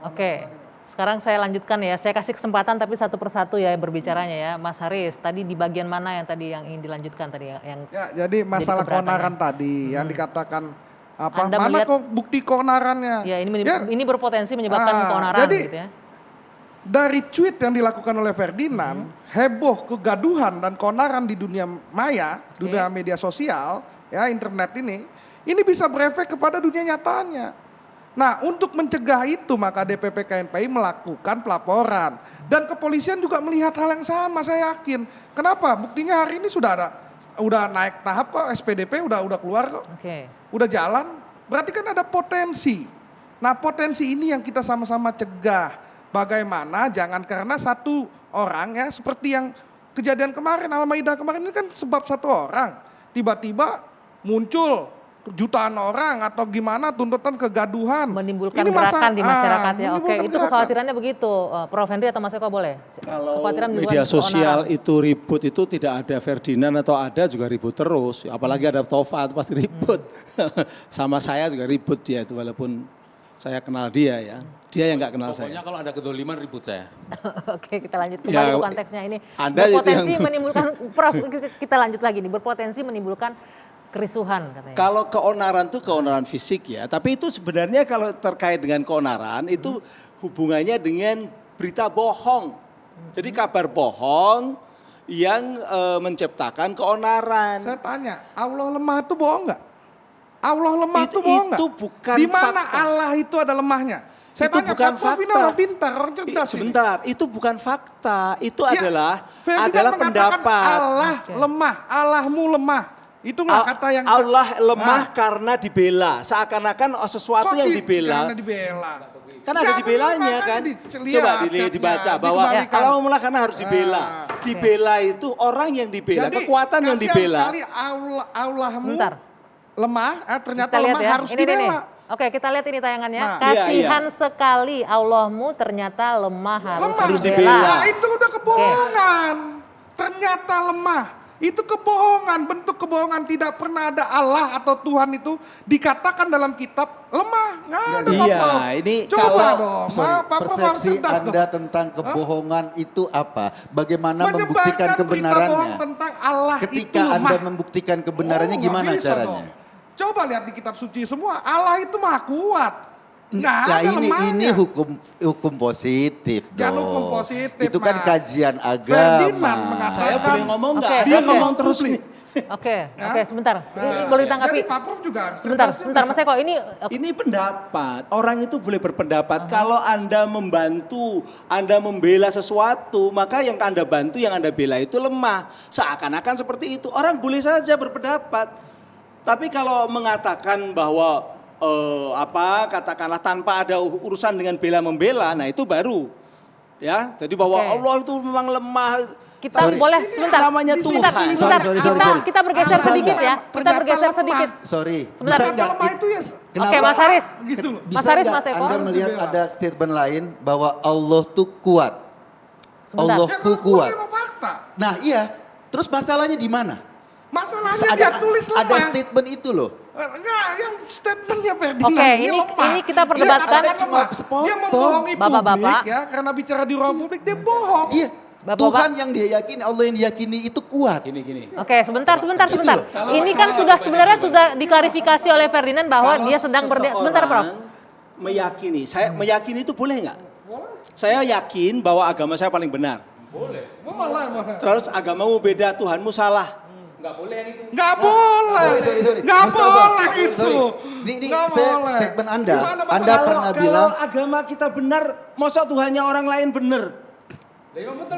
Oke, sekarang saya lanjutkan ya. Saya kasih kesempatan tapi satu persatu ya berbicaranya ya. Mas Haris, tadi di bagian mana yang ingin dilanjutkan tadi yang Ya, jadi masalah keonaran tadi yang dikatakan apa? Mana kok bukti keonarannya? Ya, ini berpotensi menyebabkan keonaran jadi, gitu ya. Dari tweet yang dilakukan oleh Ferdinand, heboh kegaduhan dan keonaran di dunia maya, dunia media sosial, ya internet ini bisa berefek kepada dunia nyatanya. Nah, untuk mencegah itu maka DPP KNPI melakukan pelaporan dan kepolisian juga melihat hal yang sama, saya yakin. Kenapa? Buktinya hari ini udah naik tahap kok, SPDP udah keluar kok. Udah jalan, berarti kan ada potensi. Nah, potensi ini yang kita sama-sama cegah. Bagaimana jangan karena satu orang ya seperti yang kejadian kemarin Al-Maidah kemarin ini kan sebab satu orang tiba-tiba muncul jutaan orang atau gimana tuntutan kegaduhan menimbulkan gerakan di masyarakatnya. Oke, itu kekhawatirannya begitu, Prof Henry atau Mas Eko boleh? Kalau media sosial itu ribut itu tidak ada Ferdinand atau ada juga ribut terus, apalagi ada Tova itu pasti ribut. Sama saya juga ribut dia itu walaupun saya kenal dia ya. Dia yang nggak kenal saya. Pokoknya kalau ada kedoliman ribut saya. Oke, kita lanjut kembali ke konteksnya ini. Anda berpotensi menimbulkan, Prof, kita lanjut lagi nih, berpotensi menimbulkan kerisuhan katanya. Kalau keonaran itu keonaran fisik ya, tapi itu sebenarnya kalau terkait dengan keonaran itu hubungannya dengan berita bohong. Jadi kabar bohong yang menciptakan keonaran. Saya tanya, Allah lemah itu bohong nggak? Allah lemah itu bohong nggak? Itu bukan di mana fakta. Allah itu ada lemahnya? Saya itu tanya, bukan Pak fakta. Prof ini orang pintar, orang cerdas. Sebentar, itu bukan fakta. Itu ya, adalah pendapat. Allah lemah, Allahmu lemah. Itu nggak kata yang Allah lemah karena dibela. Seakan-akan sesuatu yang dibela. Karena dibela. Kan ada dibelanya kan. Coba dibaca bahwa Allah lemah karena harus dibela. Dibela itu orang yang dibela, kekuatan yang dibela. Sekali Allahmu lemah, ternyata lemah ya. harus dibela. Oke, kita lihat ini tayangannya. Kasihan sekali Allahmu ternyata lemah harus dibela. Nah, itu udah kebohongan. Ternyata lemah. Itu kebohongan, bentuk kebohongan. Tidak pernah ada Allah atau Tuhan itu dikatakan dalam kitab lemah. Nggak ada Pak. Ini coba dong. Persepsi Anda tentang kebohongan itu apa? Bagaimana membuktikan kebenarannya? Tentang Allah ketika itu Anda membuktikan kebenarannya gimana caranya? Coba lihat di kitab suci semua, Allah itu maha kuat. Nah ini hukum positif dong. Jangan hukum positif. Itu kan kajian agama. Saya boleh ngomong nggak? Dia ngomong terus nih. Oke, sebentar. Ini boleh ditanggapi. Jadi Pak Prof juga sebentar Mas Eko, ini pendapat. Orang itu boleh berpendapat. Kalau Anda membantu, Anda membela sesuatu, maka yang Anda bantu, yang Anda bela itu lemah. Seakan-akan seperti itu. Orang boleh saja berpendapat. Tapi kalau mengatakan bahwa katakanlah tanpa ada urusan dengan bela-membela, nah itu baru. Ya, jadi bahwa Allah itu memang lemah. Kita boleh sebentar. Namanya Tuhan. Sebentar. Kita bergeser sedikit ya. Kita bergeser sedikit. Sebentar. Lemah itu ya. Oke, Mas Haris. Gitu. Mas Haris, Mas Eko. Anda melihat ada statement lain bahwa Allah tuh kuat. Allah tuh kuat. Nah iya, terus masalahnya di mana? Masalahnya dia tulis lemah. Ada statement itu loh. Enggak, yang statementnya Ferdinand Oke, ini kita perdebatkan. Dia membohongi publik ya, karena bicara di ruang publik dia bohong. Iya. Tuhan yang dia yakini, Allah yang diyakini itu kuat. Gini. Oke, sebentar. Ini kan sebenarnya sudah diklarifikasi oleh Ferdinand bahwa dia sedang sebentar, Prof. Meyakini, saya meyakini itu boleh nggak? Saya yakin bahwa agama saya paling benar. Boleh. Terus agamamu beda, Tuhanmu salah. Nggak boleh itu. Nggak boleh. Sorry. Nggak boleh itu. Ini statement Anda pernah bilang. Kalau agama kita benar, masa Tuhannya orang lain benar? Emang betul.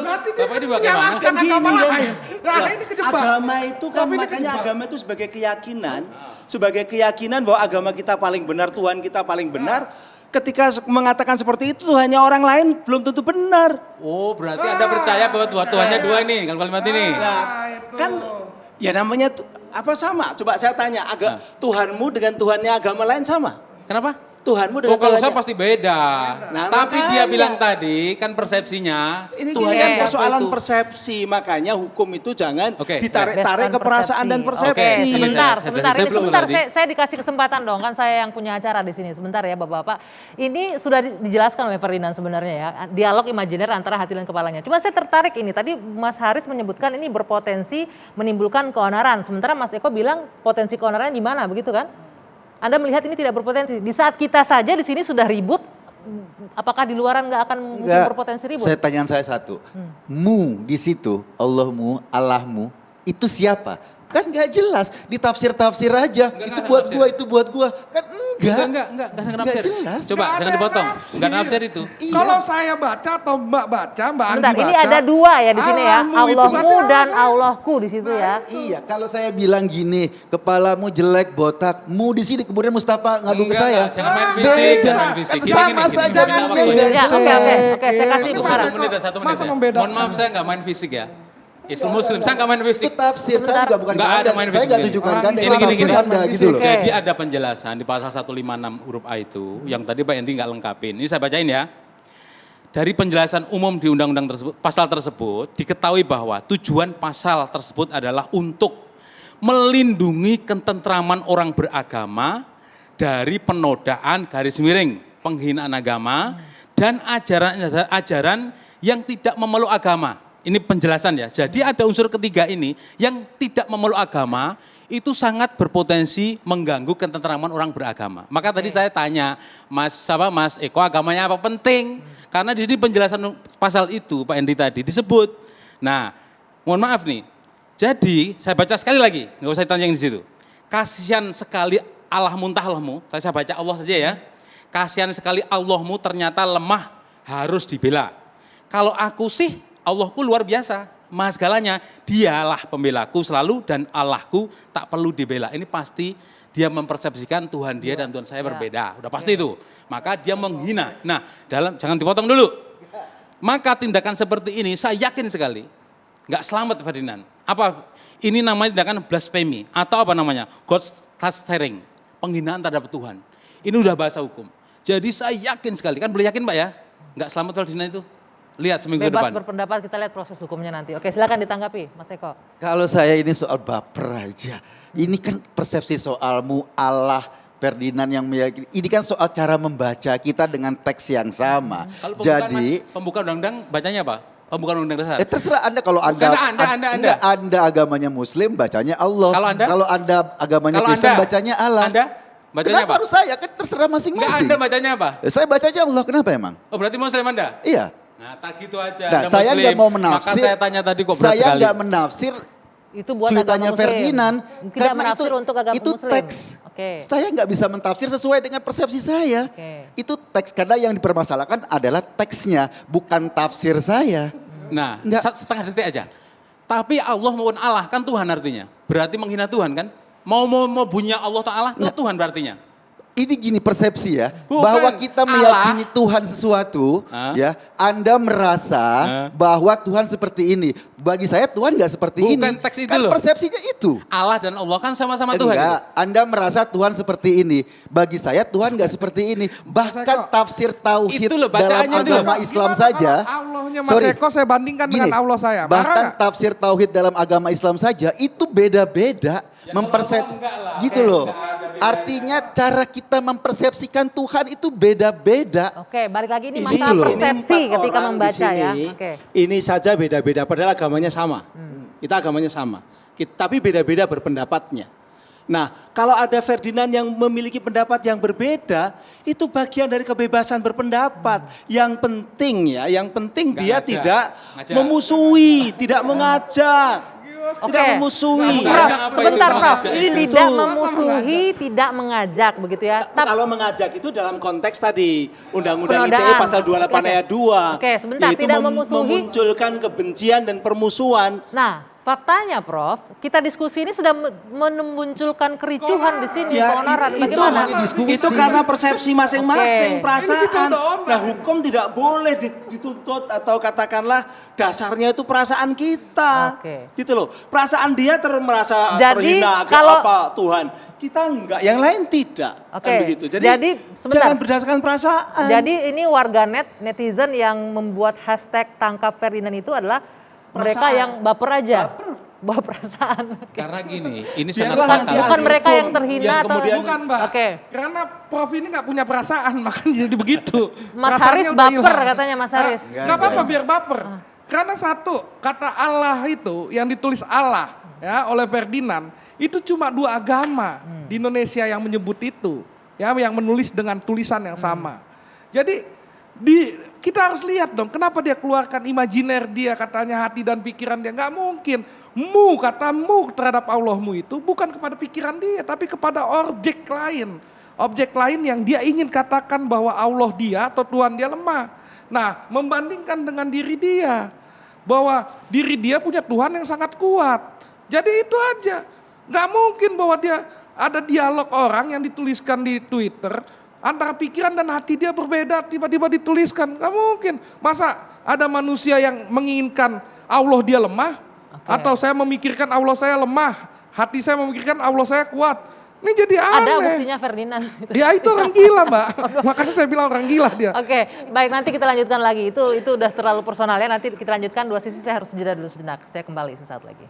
Berarti dia menyalahkan agama lain. Nah ini kejebak. Agama itu kan makanya agama itu sebagai keyakinan. Sebagai keyakinan bahwa agama kita paling benar, Tuhan kita paling benar. Ketika mengatakan seperti itu Tuhannya orang lain belum tentu benar. Oh berarti Anda percaya bahwa Tuhannya dua ini, kalau kalimat ini. Nah, kan ya namanya sama. Coba saya tanya, Tuhanmu dengan Tuhannya agama lain sama. Kenapa? Tuhanmu dengan kalau saya Tuhannya. pasti beda. Nah, Tapi makanya. dia bilang tadi kan persepsinya Ini Tuhan kan siapa persoalan itu? persepsi, makanya hukum itu jangan Oke. ditarik-tarik Based ke on perasaan dan persepsi. persepsi. Oke, sebentar, Saya sebentar. Ini belum sebentar, tadi. saya dikasih kesempatan dong, kan saya yang punya acara di sini. Sebentar ya Bapak-Bapak. Ini sudah dijelaskan oleh Ferdinand sebenarnya ya, dialog imajiner antara hati dan kepalanya. Cuma saya tertarik ini, tadi Mas Haris menyebutkan ini berpotensi menimbulkan keonaran. Sementara Mas Eko bilang potensi keonaran di mana, begitu kan? Anda melihat ini tidak berpotensi. Di saat kita saja di sini sudah ribut, apakah di luaran nggak akan mungkin Enggak, berpotensi ribut? tanyaan saya satu. Mu di situ, Allahmu, itu siapa? Kan nggak jelas, ditafsir-tafsir aja. Itu buat gua, itu buat gua. Kan enggak. Enggak Nggak nafsir. jelas. Coba Nggak jangan ada dipotong. nafsir. Enggak nafsir itu. Iya. Kalau saya baca atau Mbak baca, Mbak Andi Sebentar, baca. ini ada dua ya di sini ya. Allahmu itu Allahmu berarti dan Allah. Allahku di situ ya. Iya, kalau saya bilang gini, kepalamu jelek, botak, mu di sini kemudian Mustafa ngadu ke Enggak, saya. jangan main fisik, Beda. jangan fisik. Kan Gini, sama gini, saja gini, kan gini, dia gini. nggak Ya, oke, saya kasih Ini Bung Mas Haram. Eko, 1 menit masa ya. membedakan? Mohon maaf saya enggak main fisik ya. Islam Muslim saya enggak main fisik. Itu tafsir, saya juga bukan Nggak ada Anda. main Saya fisik nggak ini. tujukan Orang Anda, Islam itu gini, tafsir gini. Anda gitu loh. Oke. Jadi ada penjelasan di pasal 156 huruf A itu yang tadi Pak Endi nggak lengkapin. Ini saya bacain ya. Dari penjelasan umum di undang-undang tersebut, pasal tersebut diketahui bahwa tujuan pasal tersebut adalah untuk melindungi ketentraman orang beragama dari penodaan garis miring, penghinaan agama dan ajaran yang tidak memeluk agama. Ini penjelasan ya. Jadi ada unsur ketiga ini yang tidak memeluk agama itu sangat berpotensi mengganggu ketentraman orang beragama. Maka tadi saya tanya, Mas Eko agamanya apa penting? Karena di sini penjelasan pasal itu Pak Endi tadi disebut. Nah, mohon maaf nih. Jadi saya baca sekali lagi, nggak usah ditanya yang di situ. Kasihan sekali Allahmu entah Allahmu, saya baca Allah saja ya. Kasihan sekali Allahmu ternyata lemah harus dibela. Kalau aku sih Allahku luar biasa, maha segalanya. Dialah pembelaku selalu dan Allahku tak perlu dibela. Ini pasti dia mempersepsikan Tuhan dia dan Tuhan saya berbeda. Udah pasti itu. Maka dia menghina. Nah, jangan dipotong dulu. Maka tindakan seperti ini saya yakin sekali nggak selamat Ferdinand. Apa? Ini namanya tindakan blasphemy atau apa namanya? God-slandering, penghinaan terhadap Tuhan. Ini udah bahasa hukum. Jadi saya yakin sekali, kan boleh yakin Pak ya? Nggak selamat Ferdinand itu. Lihat seminggu ke Bebas depan. berpendapat, kita lihat proses hukumnya nanti. Oke, silakan ditanggapi Mas Eko. Kalau saya ini soal baper aja. Ini kan persepsi soalmu Allah Ferdinand yang meyakini. Ini kan soal cara membaca kita dengan teks yang sama. Kalau pembukaan, Jadi pembukaan undang-undang bacanya apa? Pembukaan undang-undang dasar. terserah Anda kalau Anda, Anda. Anda agamanya Muslim bacanya Allah. Kalau Anda? Anda agamanya Kalau Kristen Anda? bacanya Allah. Anda bacanya Kenapa apa? harus saya? Kan terserah Enggak, masing-masing. Anda bacanya apa? Saya bacanya Allah, kenapa emang? Oh berarti Muslim Anda? Iya. Nah tak gitu aja. Nah, Anda saya Muslim. nggak mau menafsir. Maka saya tanya tadi kok berat Saya sekali. nggak menafsir Itu buat cuitannya agama Muslim. Ferdinand. Tidak Karena menafsir untuk agama itu Muslim. teks. Oke. Saya nggak bisa mentafsir sesuai dengan persepsi saya. Oke. Itu teks, karena yang dipermasalahkan adalah teksnya, bukan tafsir saya. Nah Nggak. setengah detik aja. Tapi Allah maupun Allah kan Tuhan artinya. Berarti menghina Tuhan kan? Mau bunyinya Allah Ta'ala itu Tuhan berartinya. Ini gini persepsi ya, Bukan. bahwa kita meyakini Tuhan sesuatu, Hah? ya, Anda merasa bahwa Tuhan seperti ini. Bagi saya Tuhan nggak seperti Bukan ini. teks itu Kan loh. persepsinya itu. Allah dan Allah kan sama-sama Tuhan. Enggak, Anda merasa Tuhan seperti ini. Bagi saya Tuhan nggak seperti ini. Bahkan Eko. tafsir tauhid Itu loh, dalam bacaannya itu agama loh. Islam Gimana saja. kalau Allahnya Mas Eko saya bandingkan dengan Allah saya. Marah Bahkan nggak? tafsir tauhid dalam agama Islam saja itu beda-beda. Mempersepsi gitu loh. Artinya cara kita mempersepsikan Tuhan itu beda-beda. Oke, balik lagi ini Ini masalah loh. persepsi Ini 4 ketika orang di membaca ya. sini, Oke. Ini saja beda-beda, padahal agamanya sama. Kita agamanya sama. Tapi beda-beda berpendapatnya. Nah, kalau ada Ferdinand yang memiliki pendapat yang berbeda, itu bagian dari kebebasan berpendapat. Yang penting Nggak dia ngajak. tidak Ngajak. memusuhi, tidak mengajak. Tidak Oke. memusuhi. Prof, Apa itu sebentar Prof. mengajak? Tidak memusuhi, tidak mengajak begitu ya. Kalau mengajak itu dalam konteks tadi Undang-Undang ITE Penodaan. pasal 28 Oke. ayat 2. Oke, sebentar, Yaitu tidak memusuhi. memunculkan kebencian dan permusuhan. Nah, faktanya Prof, kita diskusi ini sudah memunculkan kericuhan di sini, keonaran. Bagaimana? Itu karena persepsi masing-masing, Oke. perasaan. Ini kita udah onar. Nah, hukum tidak boleh dituntut atau katakanlah dasarnya itu perasaan kita. Oke. Gitu loh. Perasaan dia merasa Jadi, terhina kalau- apa Tuhan. Kita enggak, yang lain tidak. Oke. Kan begitu. Jadi, sebentar. jangan berdasarkan perasaan. Jadi ini warganet, netizen yang membuat hashtag tangkap Ferdinand itu adalah mereka Perasaan. yang baper aja. Bawa perasaan. Oke. Karena gini, ini Biarlah sangat nanti fatal. Bukan ahli mereka hukum yang terhina atau- kemudian- Bukan Mbak, Oke. karena Prof ini nggak punya perasaan makanya jadi begitu. Mas Perasaannya Haris udah baper hilang. katanya Mas Haris. Nggak apa-apa biar baper. Karena satu, kata Allah itu yang ditulis Allah ya oleh Ferdinand itu cuma 2 agama di Indonesia yang menyebut itu, ya yang menulis dengan tulisan yang sama. Jadi kita harus lihat dong kenapa dia keluarkan imajiner dia katanya hati dan pikiran dia, nggak mungkin. Katamu terhadap Allahmu itu bukan kepada pikiran dia tapi kepada objek lain. Objek lain yang dia ingin katakan bahwa Allah dia atau Tuhan dia lemah. Nah, membandingkan dengan diri dia. Bahwa diri dia punya Tuhan yang sangat kuat. Jadi itu aja. Nggak mungkin bahwa dia ada dialog orang yang dituliskan di Twitter. Antara pikiran dan hati dia berbeda tiba-tiba dituliskan. Nggak mungkin. Masa ada manusia yang menginginkan Allah dia lemah? Atau saya memikirkan Allah saya lemah. Hati saya memikirkan Allah saya kuat. Ini jadi aneh. Ada buktinya Ferdinand. Dia itu orang gila Mbak. Makanya saya bilang orang gila dia. Oke, baik nanti kita lanjutkan lagi. Itu udah terlalu personal ya. Nanti kita lanjutkan 2 sisi, saya harus jeda dulu sejenak. Saya kembali sesaat lagi.